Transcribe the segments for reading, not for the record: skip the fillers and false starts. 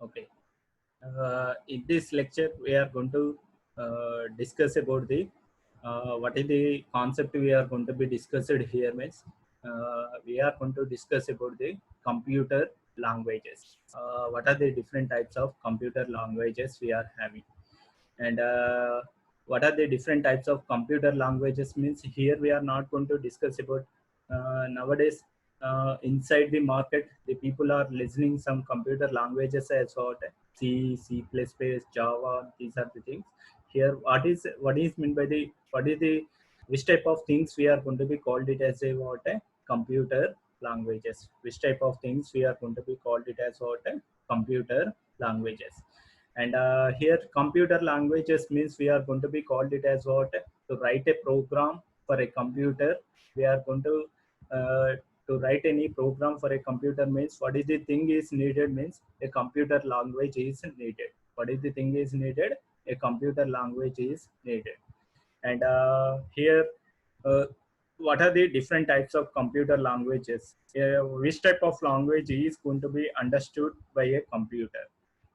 Okay. In this lecture, we are going to discuss about the what is the concept we are going to be discussed here means we are going to discuss about the computer languages. What are the different types of computer languages we are having, and what are the different types of computer languages means here we are not going to discuss about nowadays inside the market the people are listening some computer languages as what C, C++, Java. These are the things. Here, what is meant by the what is the which type of things we are going to be called it as a what a computer languages. Which type of things we are going to be called it as what a computer languages. And here, computer languages means we are going to be called it as what to write a program for a computer. We are going to write any program for a computer means what is the thing is needed means a computer language is needed. What is the thing is needed? A computer language is needed. And here, uh, what are the different types of computer languages? Which type of language is going to be understood by a computer?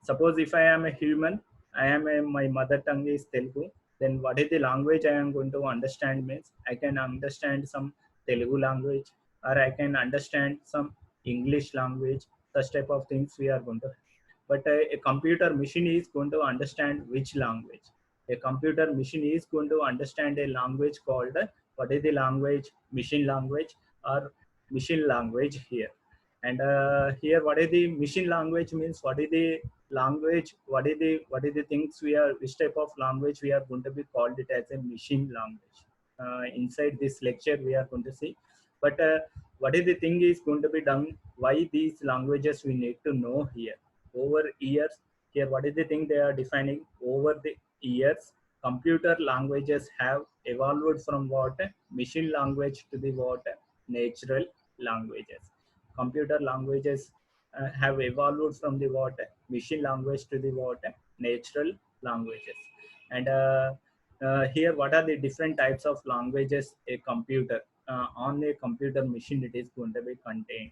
Suppose if I am a human, my mother tongue is Telugu, then what is the language I am going to understand means I can understand some Telugu language, or I can understand some English language. Such type of things we are going to. But a computer machine is going to understand which language? A computer machine is going to understand a language called what is the language? Machine language or machine language here. And here, what is the machine language means? What is the language? What is the things we are? Which type of language we are going to be called it as a machine language? Inside this lecture, we are going to see. But what is the thing is going to be done? Why these languages we need to know here? Over years, here what is the thing they are defining? Over the years, computer languages have evolved from what machine language to the what natural languages. Computer languages have evolved from the what machine language to the what natural languages. And here, what are the different types of languages a computer on a computer machine it is going to be contained?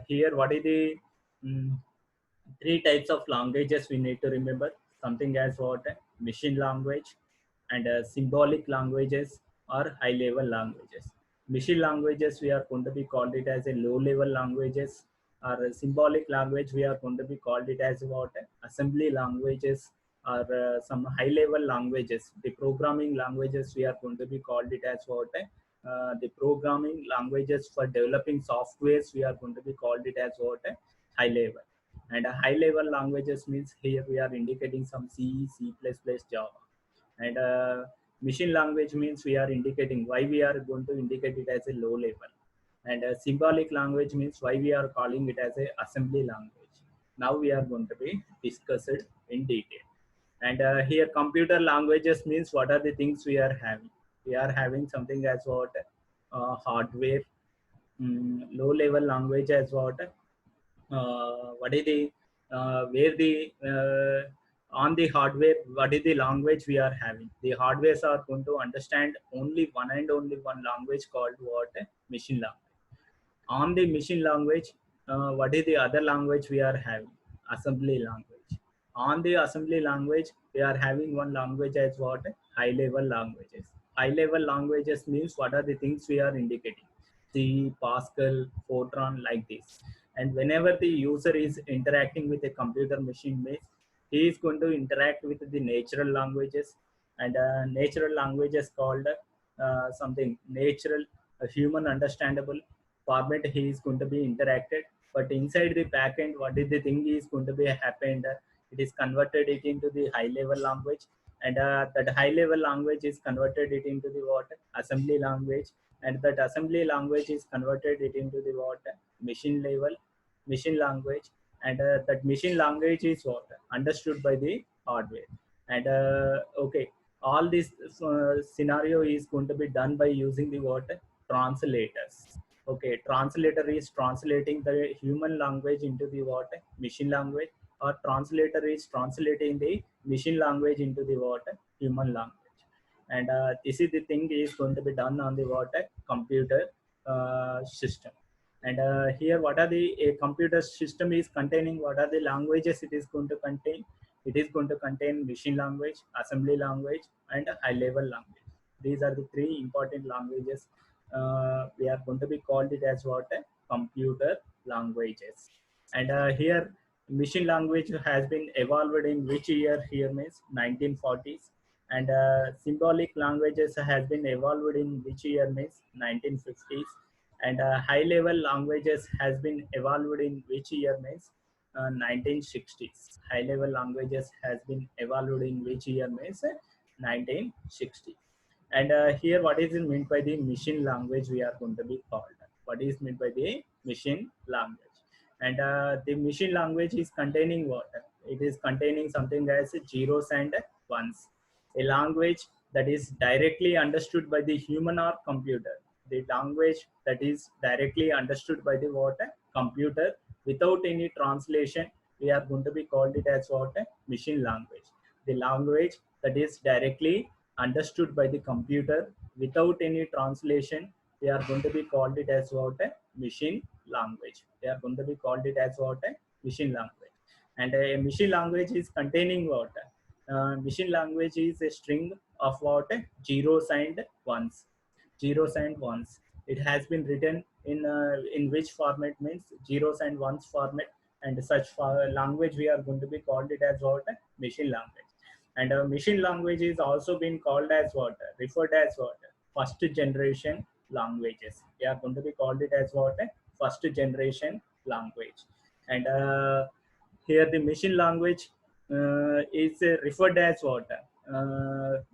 Here, what is the mm, three types of languages we need to remember? Something as what machine language, and symbolic languages or high level languages. Machine languages we are going to be called it as a low level languages, or a symbolic language we are going to be called it as what assembly languages, or some high level languages. The programming languages we are going to be called it as what the programming languages for developing softwares we are going to be called it as what high level. And high level languages means here we are indicating some C, C++, Java. And machine language means we are indicating why we are going to indicate it as a low level. And symbolic language means why we are calling it as a assembly language. Now we are going to be discussed in detail. And here, computer languages means what are the things we are having? We are having something as what hardware, low level language as what is the where the on the hardware, what is the language we are having? The hardwares are going to understand only one and only one language called what machine language. On the machine language, what is the other language we are having? Assembly language. On the assembly language, we are having one language as what high level languages. High level languages means what are the things we are indicating? C, Pascal, Fortran, like this. And whenever the user is interacting with a computer machine, means he is going to interact with the natural languages. And natural languages called something natural, human understandable format he is going to be interacted. But inside the backend, what is the thing is going to be happened? It is converted it into the high level language, and that high level language is converted it into the what assembly language, and that assembly language is converted it into the what machine level machine language, and that machine language is what understood by the hardware. And okay, all this scenario is going to be done by using the what translators. Okay, translator is translating the human language into the what machine language, or translator is translating the machine language into the what human language. And this is the thing is going to be done on the what computer system. And here, what are the a computer system is containing? What are the languages it is going to contain? It is going to contain machine language, assembly language, and high-level language. These are the three important languages. We are going to be called it as what? Computer languages. And here, machine language has been evolved in which year? Here means 1940s. And symbolic languages has been evolved in which year means 1950s. And high level languages has been evolved in which year means 1960s. High level languages has been evolved in which year means 1960. And here, what is it meant by the machine language we are going to be called? What is meant by the machine language? And the machine language is containing what? It is containing something as zeros and ones. A language that is directly understood by the human or computer. The language that is directly understood by the what? Computer without any translation. We are going to be called it as what? Machine language. The language that is directly understood by the computer without any translation, we are going to be called it as what? Machine language. We are going to be called it as what? Machine language. And a machine language is containing what? Machine language is a string of what? Zeros and ones. Zeros and ones. It has been written in which format means zeros and ones format, and such language we are going to be called it as what? Machine language. And machine language is also been called as what? Referred as what? First generation languages. We are going to be called it as what? First generation language. And here the machine language is referred as what?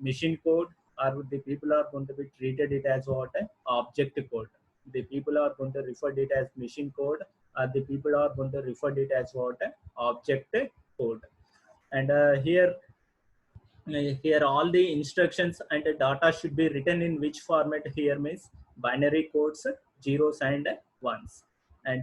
Machine code, or the people are going to be treated it as what? Object code. The people are going to refer it as machine code, or the people are going to refer it as what? Object code. And here all the instructions and the data should be written in which format? Here means binary codes, zeros and ones. And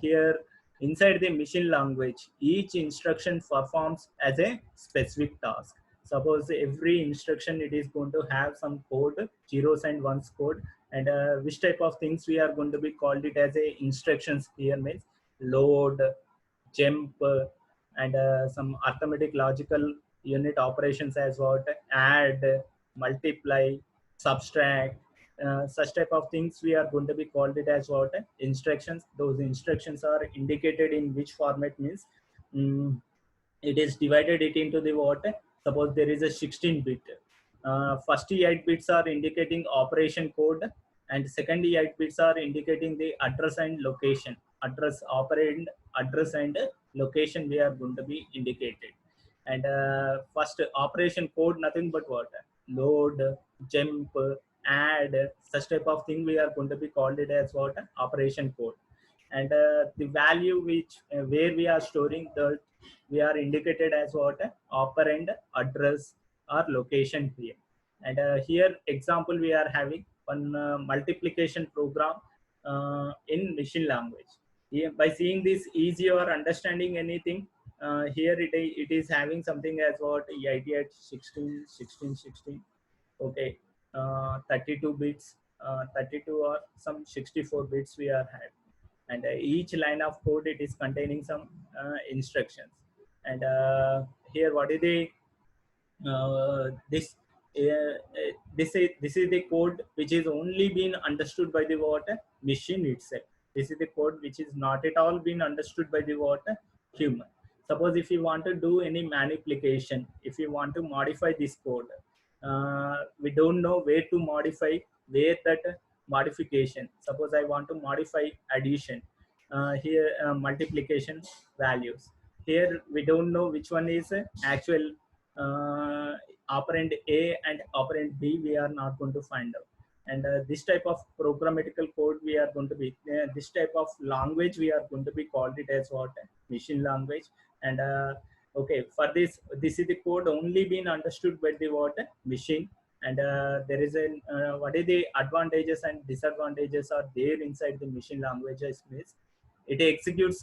here inside the machine language, each instruction performs as a specific task. Suppose every instruction it is going to have some code, zeros and ones code. And which type of things we are going to be called it as a instructions? Here means load, jump, and some arithmetic logical unit operations as what? Add, multiply, subtract, such type of things we are going to be called it as what? Instructions. Those instructions are indicated in which format means it is divided it into the what? Suppose there is a 16 bit. First 8 bits are indicating operation code, and second 8 bits are indicating the address and location. Address, operand, address and location we are going to be indicated. And first operation code, nothing but what? Load, jump, add, such type of thing we are going to be called it as what? Operation code. And the value which where we are storing, the we are indicated as what? Operand, address or location here. And here example we are having one multiplication program in machine language. Here, by seeing this easy or understanding anything, here it is having something as what? 88, 16, 16, 16. Okay, 32 bits, 32 or some 64 bits we are having. And each line of code it is containing some instructions. And here what is the this is the code which is only been understood by the what? Machine itself. This is the code which is not at all been understood by the what? Human. Suppose if you want to do any manipulation, if you want to modify this code, we don't know where to modify, where that modification. Suppose I want to modify addition, here multiplication values. Here we don't know which one is actual uh, operand A and operand B. We are not going to find out. And this type of programmatical code we are going to be this type of language we are going to be called it as what? Machine language. And okay, for this is the code only been understood by the what? Machine. And there is a what is the advantages and disadvantages are there inside the machine languages means it executes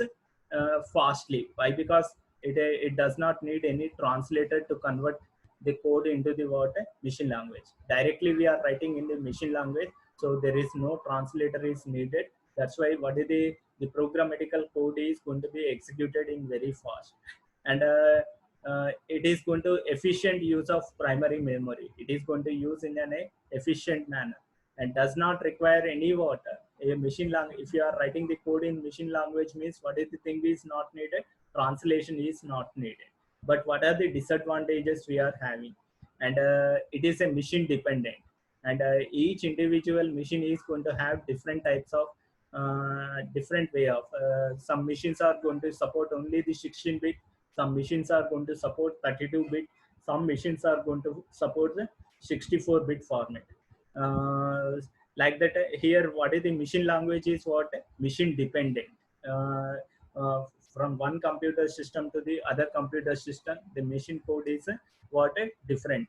fastly. Why? Because it does not need any translator to convert the code into the what? Machine language. Directly we are writing in the machine language, so there is no translator is needed. That's why what is the programmatical code is going to be executed in very fast, and it is going to efficient use of primary memory. It is going to use in an efficient manner and does not require any water. A machine language, if you are writing the code in machine language, means what is the thing is not needed, translation is not needed. But what are the disadvantages we are having? And it is a machine dependent, and each individual machine is going to have different types of different way of some machines are going to support only the 16-bit, some machines are going to support 32-bit, some machines are going to support the 64-bit format. Like that, here what is the machine language is what? Machine dependent. uh, from one computer system to the other computer system, the machine code is what? Different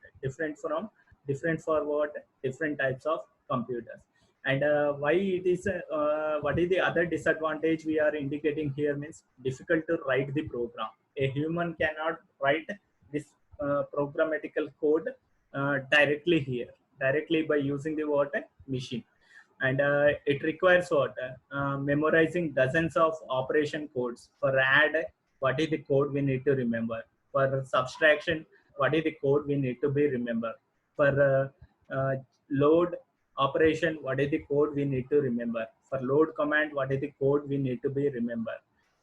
from, different for what? Different types of computers. And why it is what is the other disadvantage we are indicating here, means difficult to write the program. A human cannot write this programmatical code directly here, directly by using the what? Machine. And it requires what? Memorizing dozens of operation codes. For add, what is the code we need to remember? For subtraction, what is the code we need to be remember? For load operation, what is the code we need to remember? For load command, what is the code we need to be remember?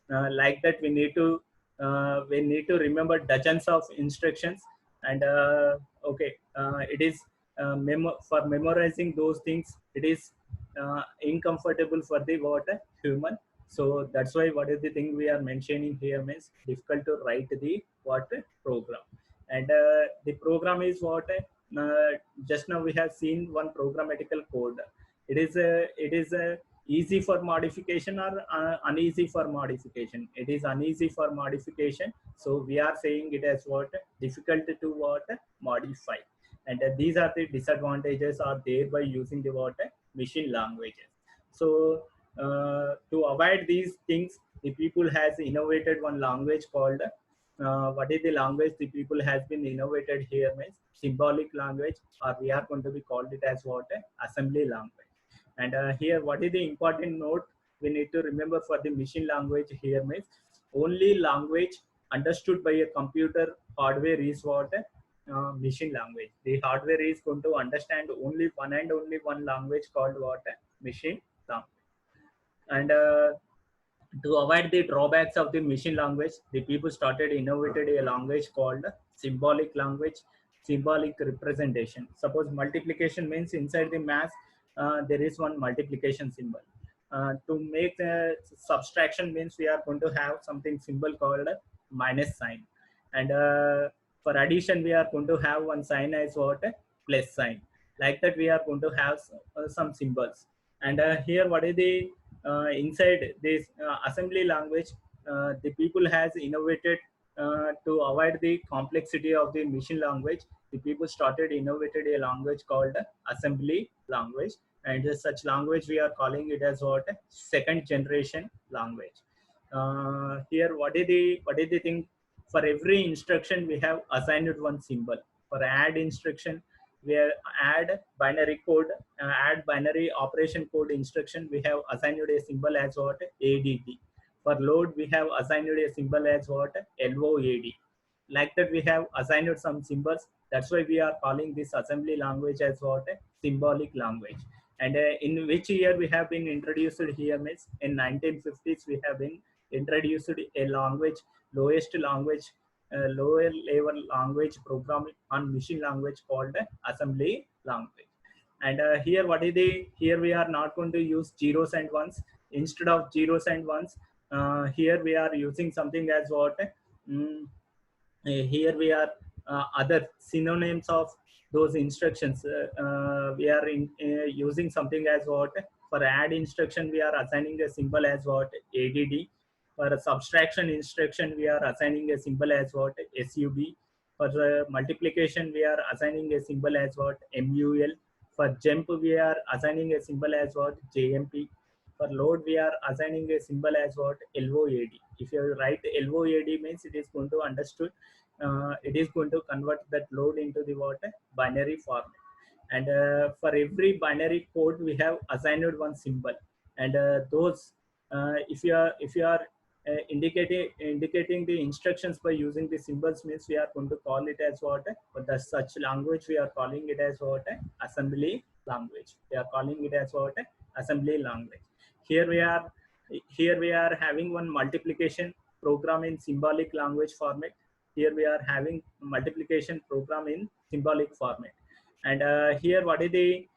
Like that, we need to remember dozens of instructions. And okay, it is for memorizing those things, it is uncomfortable for the what? Human. So that's why what is the thing we are mentioning here, means difficult to write the what? Program. And the program is what? Just now we have seen one programmatical code. It is easy for modification or uneasy for modification. It is uneasy for modification, so we are saying it as what? Difficult to what? Modify. And these are the disadvantages are there by using the what? Machine languages. So to avoid these things, the people has innovated one language called what is the language the people has been innovated here, means symbolic language, or we are going to be called it as what? Assembly language. And here what is the important note we need to remember for the machine language here, means only language understood by a computer hardware is what? Machine language. The hardware is going to understand only one and only one language called what? Machine language. And to avoid the drawbacks of the machine language, the people started innovated a language called symbolic language, symbolic representation. Suppose multiplication means inside the math there is one multiplication symbol. To make subtraction means we are going to have something symbol called minus sign. And for addition we are going to have one sign as what? Plus sign. Like that we are going to have some symbols. And here what is the inside this assembly language, the people has innovated to avoid the complexity of the machine language. The people started innovated a language called assembly language, and such language we are calling it as what? Second generation language. Here what is the thing? For every instruction we have assigned one symbol. For add instruction, we add binary code, add binary operation code instruction, we have assigned a symbol as what? ADD. For load, we have assigned a symbol as what? LOAD. Like that, we have assigned some symbols. That's why we are calling this assembly language as what? Symbolic language. And in which year we have been introduced here, means in 1950s we have been introduced a language, lowest language, lower level language programming on machine language called assembly language. And here what is the, here we are not going to use zeros and ones. Instead of zeros and ones, here we are using something as what? Mm, Here we are other synonyms of those instructions. We are using something as what? For add instruction we are assigning a symbol as what? ADD. For a subtraction instruction we are assigning a symbol as what? SUB. For multiplication we are assigning a symbol as what? MUL. For jump we are assigning a symbol as what? JMP. For load we are assigning a symbol as what? LOAD. If you write LOAD means it is going to understood, it is going to convert that load into the what? Binary format. And for every binary code we have assigned one symbol. and those if you are indicating the instructions by using the symbols means we are going to call it as what, but the such language we are calling it as what, assembly language. We are calling it as what, assembly language. Here we are, here we are having one multiplication program in symbolic language format. Here we are having multiplication program in symbolic format. And here what is the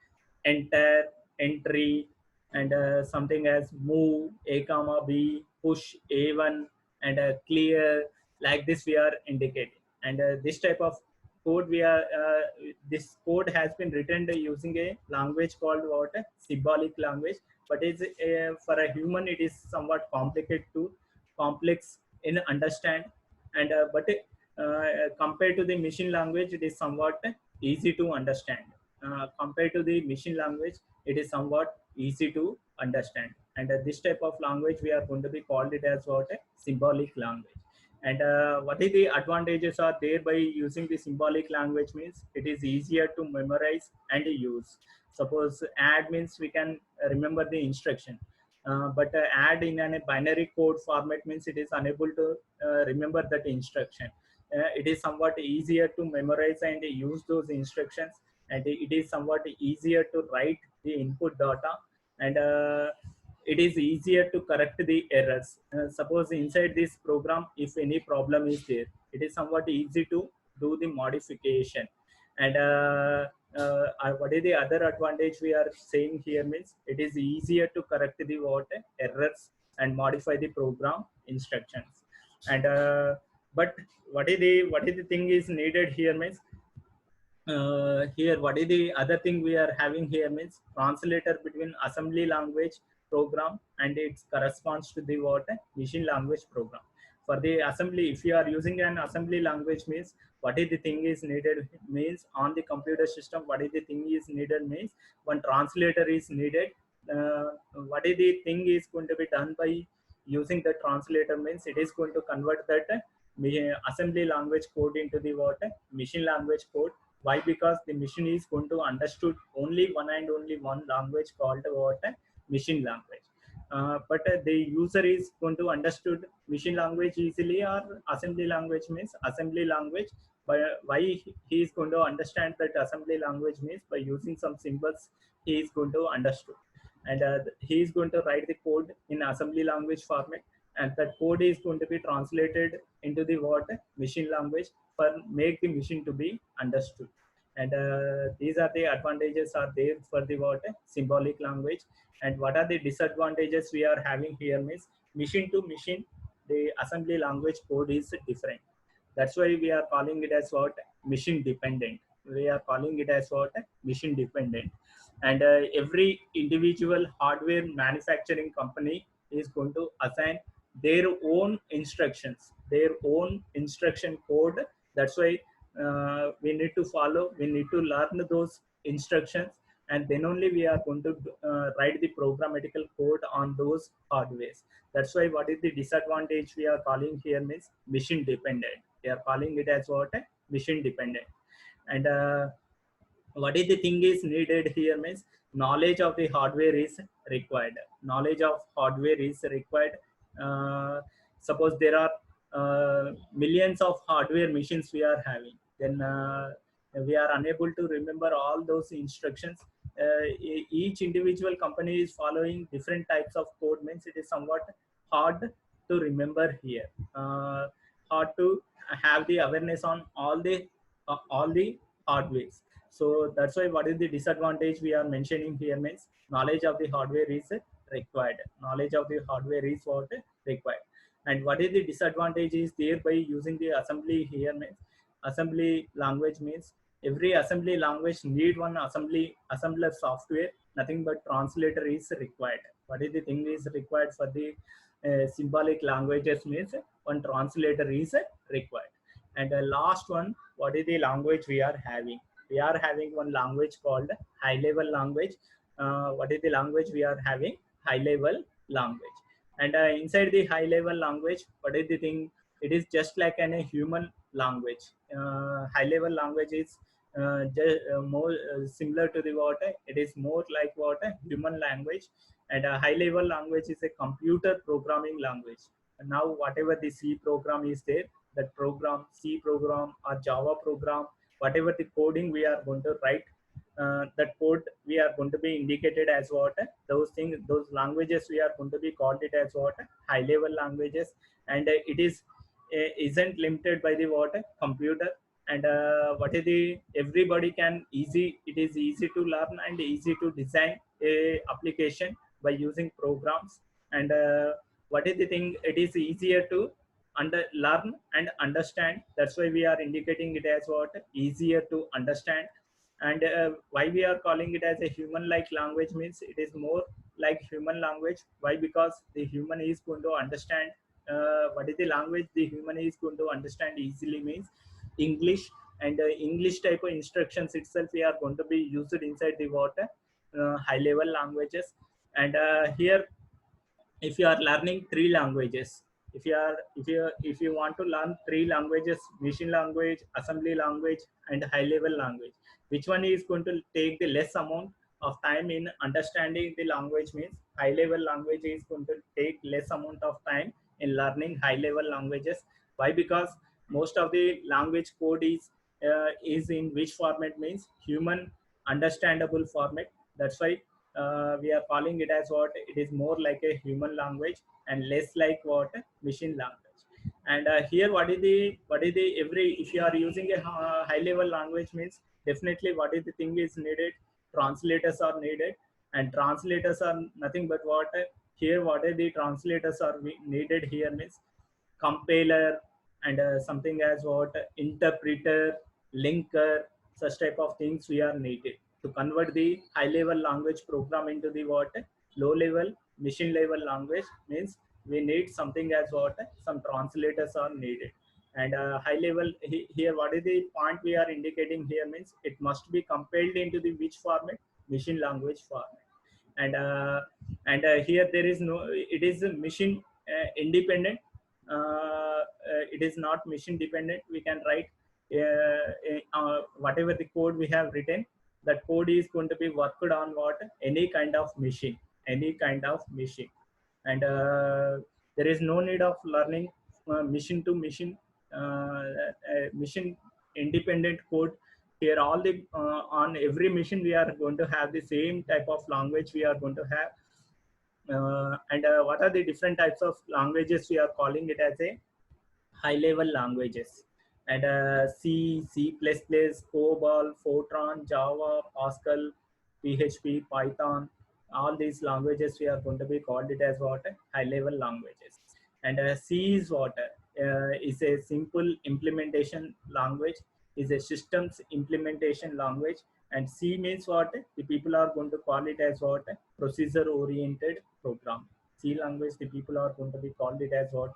enter, entry, and something as move a comma b, push a1, and clear, like this we are indicating. And this type of code we are this code has been written using a language called what, symbolic language. But is for a human it is somewhat complicated to complex in understand. And but compared to the machine language it is somewhat easy to understand. Compared to the machine language it is somewhat easy to understand. And this type of language we are going to be called it as what, symbolic language. And what is the advantages are there by using the symbolic language means it is easier to memorize and use. Suppose add means we can remember the instruction, but add in a binary code format means it is unable to remember that instruction. It is somewhat easier to memorize and use those instructions, and it is somewhat easier to write the input data. And it is easier to correct the errors. Suppose inside this program if any problem is there, it is somewhat easy to do the modification. And what is the other advantage we are saying here means it is easier to correct the what, errors, and modify the program instructions. And but what is the thing is needed here means here what is the other thing we are having here means translator between assembly language program and it corresponds to the what, machine language program. For the assembly, if you are using an assembly language means what is the thing is needed means on the computer system, what is the thing is needed means one translator is needed. What is the thing is going to be done by using the translator means it is going to convert that assembly language code into the what, machine language code. Why? Because the machine is going to understood only one and only one language called what, machine language. But the user is going to understood machine language easily or assembly language means assembly language. But why he is going to understand that assembly language means by using some symbols he is going to understood. And he is going to write the code in assembly language format, and that code is going to be translated into the what, machine language, for make the machine to be understood. And these are the advantages are there for the what, symbolic language. And what are the disadvantages we are having here means machine to machine the assembly language code is different. That's why we are calling it as what, machine dependent. We are calling it as what, machine dependent. And every individual hardware manufacturing company is going to assign their own instructions, their own instruction code. That's why we need to follow, we need to learn those instructions, and then only we are going to write the programmatical code on those hardwares. That's why what is the disadvantage we are calling here means machine dependent. We are calling it as what, machine dependent. And what is the thing is needed here means knowledge of the hardware is required. Knowledge of hardware is required. Suppose there are millions of hardware machines we are having, then we are unable to remember all those instructions. Each individual company is following different types of code means it is somewhat hard to remember here. Hard to have the awareness on all the hardwares. So that's why what is the disadvantage we are mentioning here means knowledge of the hardware is required. Knowledge of the hardware is what required. And what is the disadvantage is there by using the assembly here means assembly language means every assembly language need one assembler software. Nothing but translator is required. What is the thing is required for the symbolic languages means one translator is required. And the last one, what is the language we are having? We are having one language called high level language. What is the language we are having? High level language. And inside the high level language, what is the thing? It is just like a human language. High level language is more similar to the what it is more like what human language, and a high level language is a computer programming language. And now whatever the C program is there, that program, C program or Java program, whatever the coding we are going to write, that code we are going to be indicated as what those things, those languages we are going to be called it as what high level languages. And it is isn't limited by the what computer. And what is the everybody can easy, it is easy to learn and easy to design a application by using programs. And what is the thing, it is easier to learn and understand. That's why we are indicating it as what easier to understand. And why we are calling it as a human like language means it is more like human language. Why? Because the human is going to understand what is the language the human is going to understand easily means English. And English type of instructions itself we are going to be used inside the water high level languages. And here, if you are learning three languages, if you want to learn three languages, machine language, assembly language, and high level language, which one is going to take the less amount of time in understanding the language means high level language is going to take less amount of time in learning high level languages. Why? Because most of the language code is in which format means human understandable format. That's why we are calling it as what it is more like a human language and less like what machine language. And here, what is the every, if you are using a high level language means definitely what is the thing is needed, translators are needed. And translators are nothing but what here, what are the translators are needed here means compiler, and something as what interpreter, linker, such type of things we are needed to convert the high level language program into the what low level machine level language means we need something as what some translators are needed. And high level here, what is the point we are indicating here means it must be compiled into the which format, machine language format. And here there is no, it is a machine independent, it is not machine dependent. We can write whatever the code we have written, that code is going to be worked on what any kind of machine, any kind of machine. And there is no need of learning machine to machine, machine independent code. Here all the on every machine we are going to have the same type of language we are going to have. And what are the different types of languages we are calling it as a high level languages? And C, C++, COBOL, Fortran, Java, Pascal, PHP, Python, all these languages we are going to be called it as what high level languages. And C is what is a simple implementation language, is a systems implementation language. And C means what the people are going to call it as what procedure oriented program. C language the people are going to be called it as what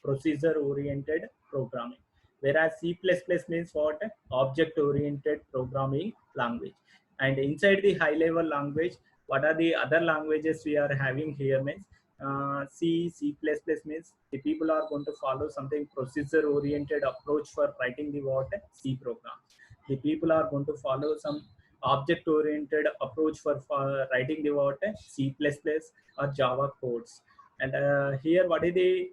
procedure oriented programming. Whereas C++ means what object oriented programming language. And inside the high level language, what are the other languages we are having here means C, C++ means the people are going to follow something procedure oriented approach for writing the what C program. The people are going to follow some object oriented approach for writing the what C++ or Java codes. And here, what is the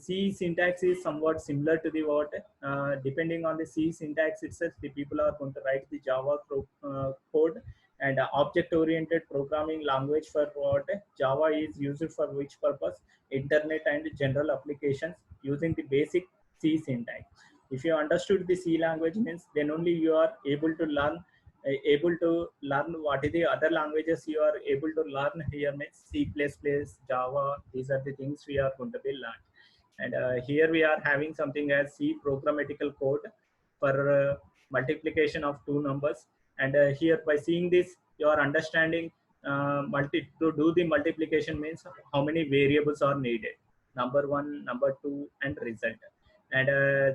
C syntax is somewhat similar to the what depending on the C syntax itself, the people are going to write the Java code. And object oriented programming language for what Java is used for which purpose, internet and general applications using the basic C syntax. If you understood the C language means then only you are able to learn what is the other languages you are able to learn here means C++, Java, these are the things we are going to be learned. And here we are having something as C programmatical code for multiplication of two numbers. And here, by seeing this, you are understanding to do the multiplication means how many variables are needed, number one, number two, and result. And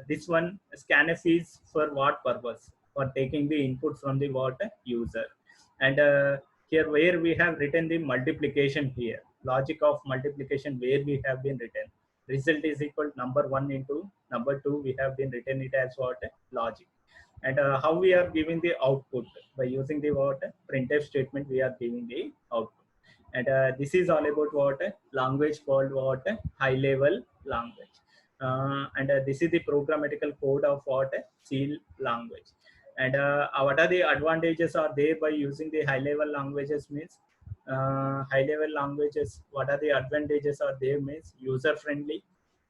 this one, scanf is for what purpose? For taking the input from the what user. And here where we have written the multiplication, here logic of multiplication where we have been written result is equal number one into number two, we have been written it as what logic. and how we are giving the output by using the what printf statement. We are giving the output, and this is all about what language called what high level language, and this is the programmatical code of what C language. And what are the advantages are there by using the high level languages means, high level languages, what are the advantages are there means user friendly,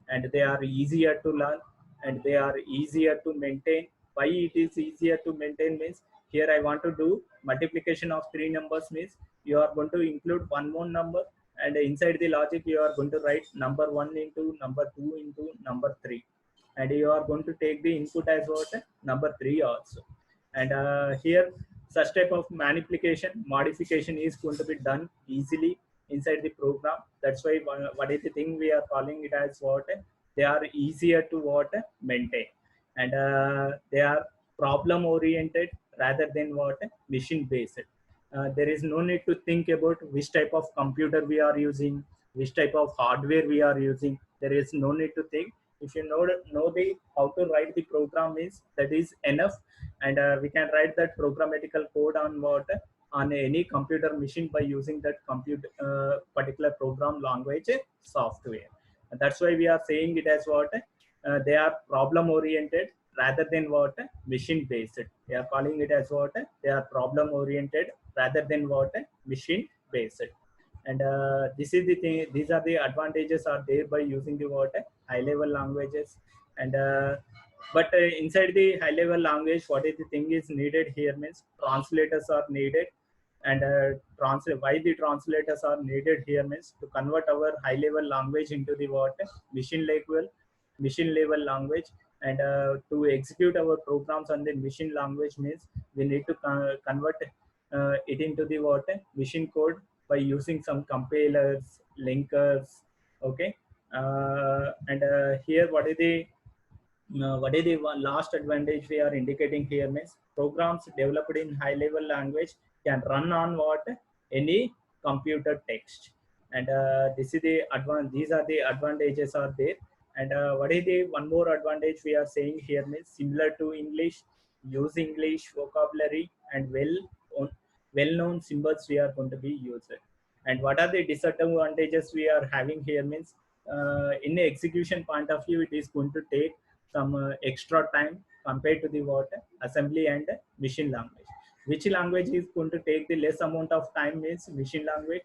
and they are easier to learn, and they are easier to maintain. Why it is easier to maintain means, here I want to do multiplication of three numbers means, you are going to include one more number, and inside the logic you are going to write number 1 into number 2 into number 3, and you are going to take the input as what number 3 also. And here such type of manipulation modification is going to be done easily inside the program. That's why what is the thing we are calling it as what they are easier to what maintain, and they are problem oriented rather than what machine based. There is no need to think about which type of computer we are using, which type of hardware we are using. There is no need to think. If you know the how to write the program is, that is enough, and we can write that programmatical code on what on any computer machine by using that computer particular program language software. And that's why we are saying it as what they are problem oriented rather than what machine based. They are calling it as what they are problem oriented rather than what machine based. And this is the thing, these are the advantages are there by using the what high level languages. And but inside the high level language, what is the thing is needed here means, translators are needed. And translate, why the translators are needed here means, to convert our high level language into the what machine level language. And to execute our programs on the machine language means, we need to convert it into the what machine code by using some compilers, linkers. Okay. And here what is the last advantage we are indicating here means, programs developed in high level language can run on what any computer text. And this is the these are the advantages are there. And what is the one more advantage we are saying here means, similar to English, use English vocabulary, and well-known symbols we are going to be used. And what are the disadvantages we are having here means, in the execution point of view, it is going to take some extra time compared to the what assembly and machine language. Which language is going to take the less amount of time means machine language.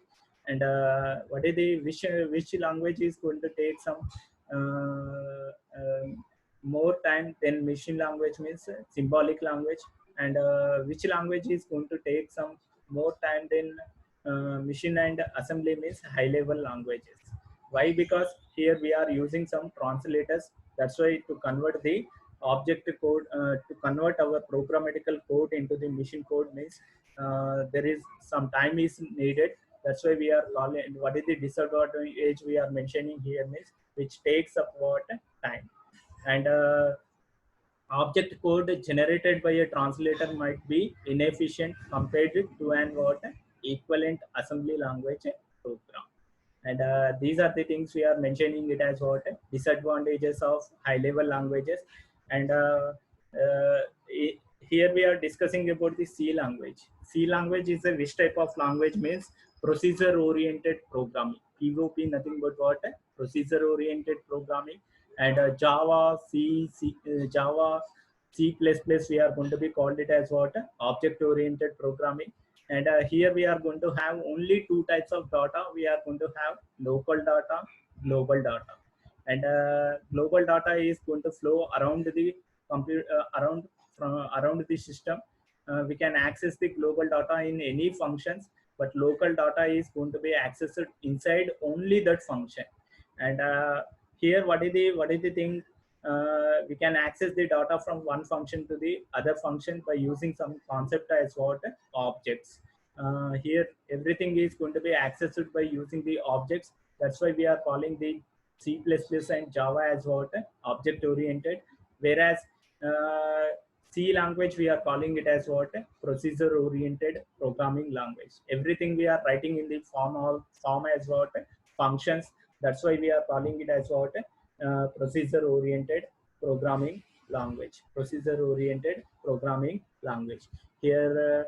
And what is the which language is going to take some more time than machine language means symbolic language. And which language is going to take some more time than machine and assembly means high level languages. Why? Because here we are using some translators. That's why to convert the object code, to convert our programmatical code into the machine code means there is some time is needed. That's why we are calling, what is the disadvantage we are mentioning here means, which takes up what time. And object code generated by a translator might be inefficient compared to an what equivalent assembly language program. And these are the things we are mentioning it as what disadvantages of high level languages. And uh, here we are discussing about the C language. C language is a which type of language means, procedure oriented programming. POP nothing but what procedure oriented programming. And Java, Java, C++, we are going to be called it as what object oriented programming. And here we are going to have only two types of data. We are going to have local data, global data. And global data is going to flow around the computer, around the system. We can access the global data in any functions, but local data is going to be accessed inside only that function. And here what is the thing, we can access the data from one function to the other function by using some concept as what objects. Here everything is going to be accessed by using the objects. That's why we are calling the C++ and Java as what object oriented, whereas C language we are calling it as what procedure oriented programming language. Everything we are writing in the form as what functions. That's why we are calling it as what procedure oriented programming language, procedure-oriented programming language. Here,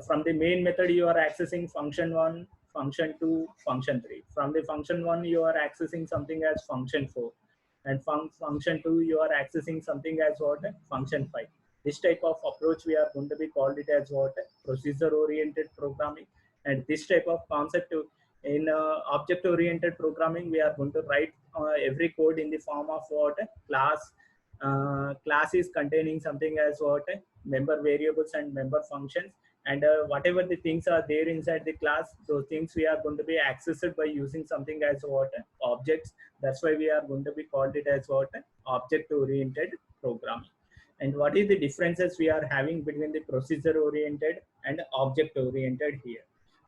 from the main method, you are accessing function 1, function 2, function 3. From the function 1, you are accessing something as function 4. And from function 2, you are accessing something as what? Function 5. This type of approach, we are going to be called it as what? Procedure-oriented programming. And this type of concept in object-oriented programming, we are going to write every code in the form of what? Class. Class is containing something as what? Member variables and member functions. And whatever the things are there inside the class, those things we are going to be accessed by using something as what? Objects. That's why we are going to be called it as what? Object-oriented programming. And what is the differences we are having between the procedure-oriented and object-oriented here?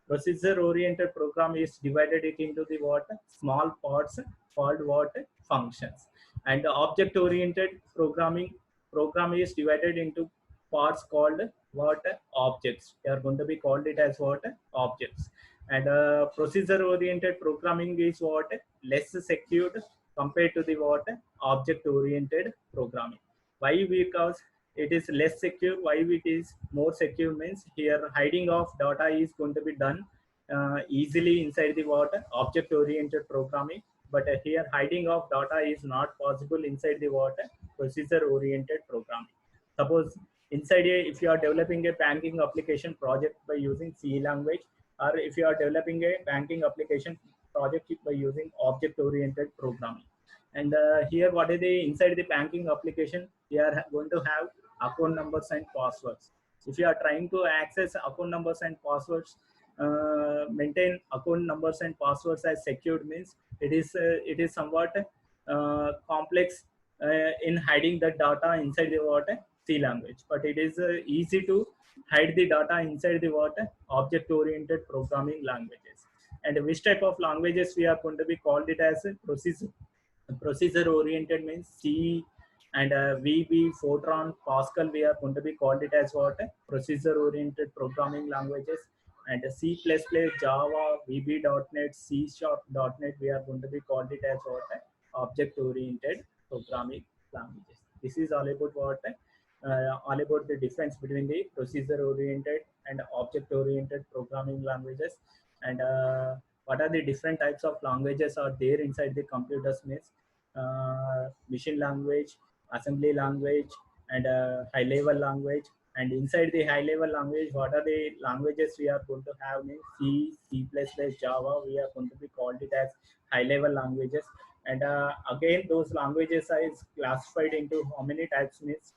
Procedure-oriented program is divided it into the what? Small parts called what? Functions. And the object-oriented program is divided into parts called what? Objects. They are going to be called it as what? Objects. And procedure-oriented programming is what? Less secured compared to the what? Object-oriented programming. Why? Because it is less secure. Why it is more secure means here hiding of data is going to be done easily inside the what? Object-oriented programming. But here hiding of data is not possible inside the what? Procedure-oriented programming. Suppose inside if you are developing a banking application project by using C language, or if you are developing a banking application project by using object-oriented programming. And here, what is the inside the banking application? We are going to have account numbers and passwords. If you are trying to access account numbers and passwords, maintain account numbers and passwords as secured means it is somewhat complex in hiding the data inside the what? C language. But it is easy to hide the data inside the what? Object-oriented programming languages. And which type of languages we are going to be called it as procedure-oriented means C and VB, Fortran, Pascal, we are going to be called it as what? Procedure-oriented programming languages. And C++, Java, VB.NET, C#.NET, we are going to be called it as what? Object-oriented programming languages. This is all about what? All about the difference between the procedure-oriented and object-oriented programming languages. And what are the different types of languages are there inside the computers means machine language, assembly language, and high level language. And inside the high level language, what are the languages we are going to have means C, C++, Java, we are going to be called it as high level languages. And again, those languages are classified into how many types means